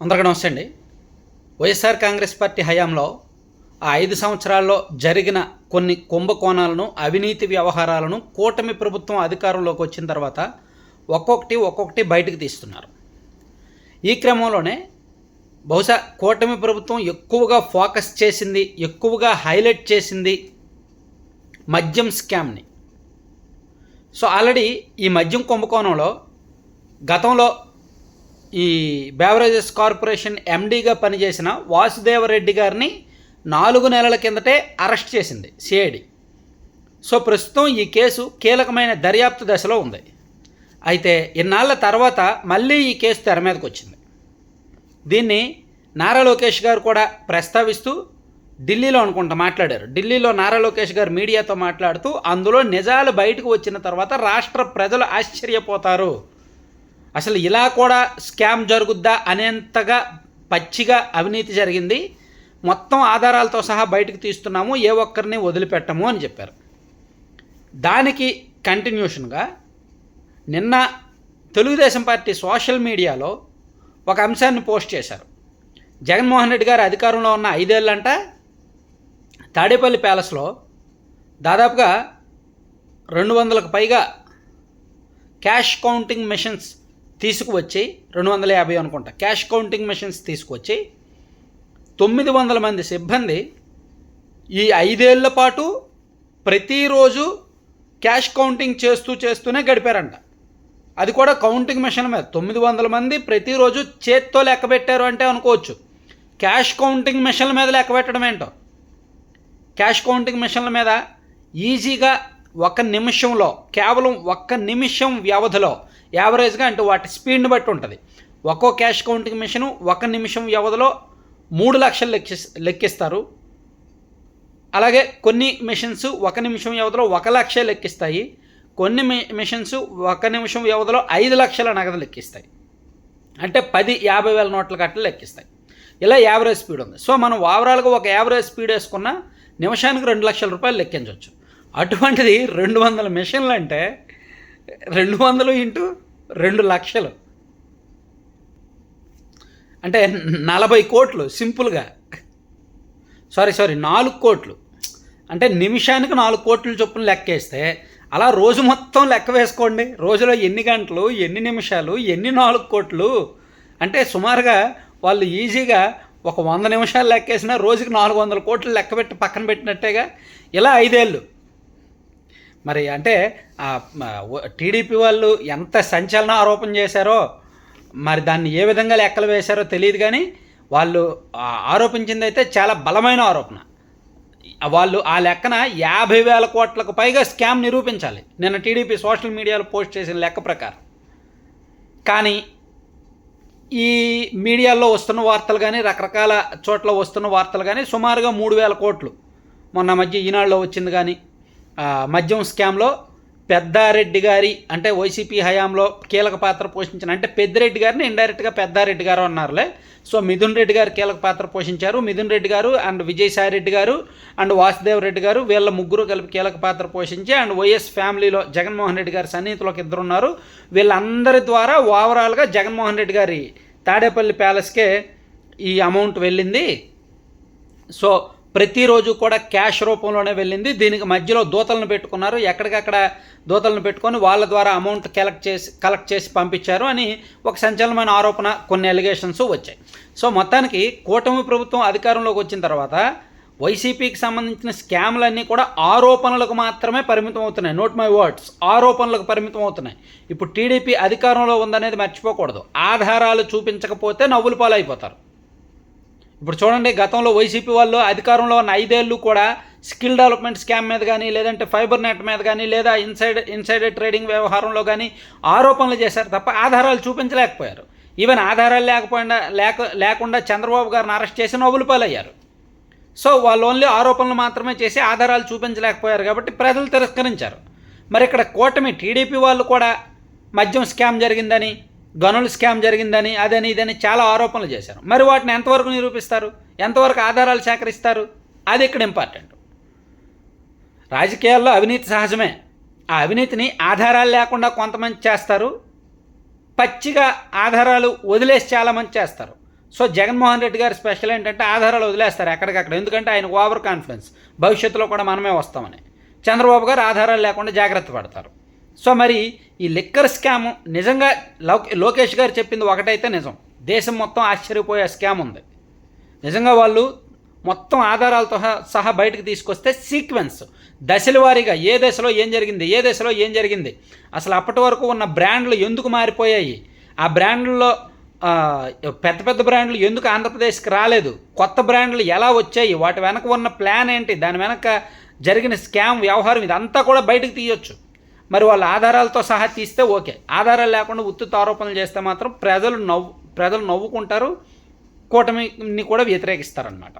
అందరికీ నమస్తే అండి. వైఎస్ఆర్ కాంగ్రెస్ పార్టీ హయాంలో ఆ 5 సంవత్సరాల్లో జరిగిన కొన్ని కుంభకోణాలను, అవినీతి వ్యవహారాలను కూటమి ప్రభుత్వం అధికారంలోకి వచ్చిన తర్వాత ఒక్కొక్కటి బయటకు తీస్తున్నారు. ఈ క్రమంలోనే బహుశా కూటమి ప్రభుత్వం ఎక్కువగా ఫోకస్ చేసింది, ఎక్కువగా హైలైట్ చేసింది మద్యం స్కామ్ని. సో ఆల్రెడీ ఈ మద్యం కుంభకోణంలో గతంలో ఈ బెవరేజెస్ కార్పొరేషన్ ఎండీగా పనిచేసిన వాసుదేవరెడ్డి గారిని 4 నెలల కిందటే అరెస్ట్ చేసింది సిఐడి. సో ప్రస్తుతం ఈ కేసు కీలకమైన దర్యాప్తు దశలో ఉంది. అయితే ఇన్నాళ్ల తర్వాత మళ్ళీ ఈ కేసు తెర మీదకి వచ్చింది. దీన్ని నారా లోకేష్ గారు కూడా ప్రస్తావిస్తూ ఢిల్లీలో అనుకుంటా మాట్లాడారు. ఢిల్లీలో నారా లోకేష్ గారు మీడియాతో మాట్లాడుతూ అందులో నిజాలు బయటకు వచ్చిన తర్వాత రాష్ట్ర ప్రజలు ఆశ్చర్యపోతారు, అసలు ఇలా కూడా స్కామ్ జరుగుద్దా అనేంతగా పచ్చిగా అవినీతి జరిగింది, మొత్తం ఆధారాలతో సహా బయటకు తీస్తున్నాము, ఏ ఒక్కరిని వదిలిపెట్టము అని చెప్పారు. దానికి కంటిన్యూషన్గా నిన్న తెలుగుదేశం పార్టీ సోషల్ మీడియాలో ఒక అంశాన్ని పోస్ట్ చేశారు. జగన్మోహన్ రెడ్డి గారు అధికారంలో ఉన్న 5 ఏళ్ళంట తాడేపల్లి ప్యాలెస్లో దాదాపుగా 200కు పైగా క్యాష్ కౌంటింగ్ మెషిన్స్ తీసుకువచ్చి 250 అనుకుంటా క్యాష్ కౌంటింగ్ మెషిన్స్ తీసుకువచ్చి 900 మంది సిబ్బంది ఈ 5 ఏళ్ల పాటు ప్రతిరోజు క్యాష్ కౌంటింగ్ చేస్తూనే గడిపారంట. అది కూడా కౌంటింగ్ మెషిన్ మీద 900 మంది ప్రతిరోజు చేత్తో లెక్క పెట్టారు అంటే అనుకోవచ్చు. క్యాష్ కౌంటింగ్ మెషిన్ల మీద లెక్క పెట్టడం ఏంటో, క్యాష్ కౌంటింగ్ మెషిన్ల మీద ఈజీగా 1 నిమిషంలో, కేవలం 1 నిమిషం వ్యవధిలో, యావరేజ్గా అంటే వాటి స్పీడ్ని బట్టి ఉంటుంది, ఒక్కో క్యాష్ కౌంటింగ్ మెషిన్ 1 నిమిషం వ్యవధిలో 3 లక్షలు లెక్కిస్తారు. అలాగే కొన్ని మెషిన్స్ 1 నిమిషం వ్యవధిలో 1 లక్ష లెక్కిస్తాయి. కొన్ని మెషిన్స్ 1 నిమిషం వ్యవధిలో 5 లక్షల నగదు లెక్కిస్తాయి. అంటే 50,000 నోట్ల కట్టలు లెక్కిస్తాయి. ఇలా యావరేజ్ స్పీడ్ ఉంది. సో మనం ఓవరాల్గా ఒక యావరేజ్ స్పీడ్ వేసుకున్న నిమిషానికి 2 లక్షల రూపాయలు లెక్కించవచ్చు. అటువంటిది 200 మెషిన్లు అంటే 200 ఇంటూ 2 లక్షలు అంటే 40 కోట్లు సింపుల్గా. సారీ 4 కోట్లు అంటే నిమిషానికి 4 కోట్ల చొప్పున లెక్కేస్తే అలా రోజు మొత్తం లెక్క వేసుకోండి. రోజులో ఎన్ని గంటలు, ఎన్ని నిమిషాలు, ఎన్ని 4 కోట్లు అంటే సుమారుగా వాళ్ళు ఈజీగా ఒక 100 నిమిషాలు లెక్కేసినా రోజుకి 400 కోట్లు లెక్క పెట్టి పక్కన పెట్టినట్టేగా. ఇలా 5 ఏళ్ళు మరి అంటే టీడీపీ వాళ్ళు ఎంత సంచలన ఆరోపణ చేశారో, మరి దాన్ని ఏ విధంగా లెక్కలు వేశారో తెలియదు, కానీ వాళ్ళు ఆరోపించింది అయితే చాలా బలమైన ఆరోపణ. వాళ్ళు ఆ లెక్కన 50,000 కోట్లకు పైగా స్కామ్ నిరూపించాలి నిన్న టీడీపీ సోషల్ మీడియాలో పోస్ట్ చేసిన లెక్క ప్రకారం. కానీ ఈ మీడియాలో వస్తున్న వార్తలు కానీ, రకరకాల చోట్ల వస్తున్న వార్తలు కానీ సుమారుగా 3,000 కోట్లు మొన్న మధ్య ఈనాడులో వచ్చింది. కానీ మద్యం స్కామ్లో పెద్దారెడ్డి గారి అంటే వైసీపీ హయాంలో కీలక పాత్ర పోషించిన, అంటే పెద్దిరెడ్డి గారిని ఇండైరెక్ట్గా పెద్దారెడ్డి గారు అన్నారులే. సో మిథున్ రెడ్డి గారు కీలక పాత్ర పోషించారు. మిథున్ రెడ్డి గారు అండ్ విజయసాయి రెడ్డి గారు అండ్ వాసుదేవ్ రెడ్డి గారు, వీళ్ళ ముగ్గురు కలిపి కీలక పాత్ర పోషించి, అండ్ వైఎస్ ఫ్యామిలీలో జగన్మోహన్ రెడ్డి గారి సన్నిహితులకు 2 ఉన్నారు. వీళ్ళందరి ద్వారా ఓవరాల్గా జగన్మోహన్ రెడ్డి గారి తాడేపల్లి ప్యాలెస్కే ఈ అమౌంట్ వెళ్ళింది. సో ప్రతిరోజు కూడా క్యాష్ రూపంలోనే వెళ్ళింది. దీనికి మధ్యలో దూతలను పెట్టుకున్నారు, ఎక్కడికక్కడ దూతలను పెట్టుకొని వాళ్ళ ద్వారా అమౌంట్ కలెక్ట్ చేసి పంపించారు అని ఒక సంచలనమైన ఆరోపణ, కొన్ని అలిగేషన్స్ వచ్చాయి. సో మొత్తానికి కూటమి ప్రభుత్వం అధికారంలోకి వచ్చిన తర్వాత వైసీపీకి సంబంధించిన స్కామ్లన్నీ కూడా ఆరోపణలకు మాత్రమే పరిమితం అవుతున్నాయి. నోట్ మై వర్డ్స్, ఆరోపణలకు పరిమితం అవుతున్నాయి. ఇప్పుడు టీడీపీ అధికారంలో ఉందనేది మర్చిపోకూడదు. ఆధారాలు చూపించకపోతే నవ్వుల పాలైపోతారు. ఇప్పుడు చూడండి, గతంలో వైసీపీ వాళ్ళు అధికారంలో ఉన్న 5 ఏళ్ళు కూడా స్కిల్ డెవలప్మెంట్ స్కామ్ మీద కానీ, లేదంటే ఫైబర్ నెట్ మీద కానీ, లేదా ఇన్సైడర్ ట్రేడింగ్ వ్యవహారంలో కానీ ఆరోపణలు చేశారు తప్ప ఆధారాలు చూపించలేకపోయారు. ఈవెన్ ఆధారాలు లేకుండా చంద్రబాబు గారిని అరెస్ట్ చేసి నవ్వుల పాలయ్యారు. సో వాళ్ళు ఓన్లీ ఆరోపణలు మాత్రమే చేసి ఆధారాలు చూపించలేకపోయారు కాబట్టి ప్రజలు తిరస్కరించారు. మరి ఇక్కడ కూటమి టీడీపీ వాళ్ళు కూడా మద్యం స్కామ్ జరిగిందని, గనుల స్కామ్ జరిగిందని, అదని ఇదని చాలా ఆరోపణలు చేశారు. మరి వాటిని ఎంతవరకు నిరూపిస్తారు, ఎంతవరకు ఆధారాలు సేకరిస్తారు, అది ఇక్కడ ఇంపార్టెంట్. రాజకీయాల్లో అవినీతి సహజమే. ఆ అవినీతిని ఆధారాలు లేకుండా కొంతమంది చేస్తారు, పచ్చిగా ఆధారాలు వదిలేసి చాలామంది చేస్తారు. సో జగన్మోహన్ రెడ్డి గారి స్పెషల్ ఏంటంటే ఆధారాలు వదిలేస్తారు ఎక్కడికక్కడ, ఎందుకంటే ఆయన ఓవర్ కాన్ఫిడెన్స్, భవిష్యత్తులో కూడా మనమే వస్తామని. చంద్రబాబు గారు ఆధారాలు లేకుండా జాగ్రత్త పడతారు. సో మరి ఈ లిక్కర్ స్కామ్ నిజంగా లోకేష్ గారు చెప్పింది ఒకటైతే నిజం, దేశం మొత్తం ఆశ్చర్యపోయే స్కామ్ ఉంది. నిజంగా వాళ్ళు మొత్తం ఆధారాలతో సహా బయటకు తీసుకొస్తే సీక్వెన్స్ దశల వారీగా ఏ దశలో ఏం జరిగింది, అసలు అప్పటి వరకు ఉన్న బ్రాండ్లు ఎందుకు మారిపోయాయి, ఆ బ్రాండ్లలో పెద్ద పెద్ద బ్రాండ్లు ఎందుకు ఆంధ్రప్రదేశ్కి రాలేదు, కొత్త బ్రాండ్లు ఎలా వచ్చాయి, వాటి వెనక ఉన్న ప్లాన్ ఏంటి, దాని వెనక జరిగిన స్కామ్ వ్యవహారం, ఇదంతా కూడా బయటకు తీయొచ్చు. మరి వాళ్ళ ఆధారాలతో సహా తీస్తే ఓకే, ఆధారాలు లేకుండా ఉత్తుత ఆరోపణలు చేస్తే మాత్రం ప్రజలు నవ్వుకుంటారు, కూటమిని కూడా వ్యతిరేకిస్తారనమాట.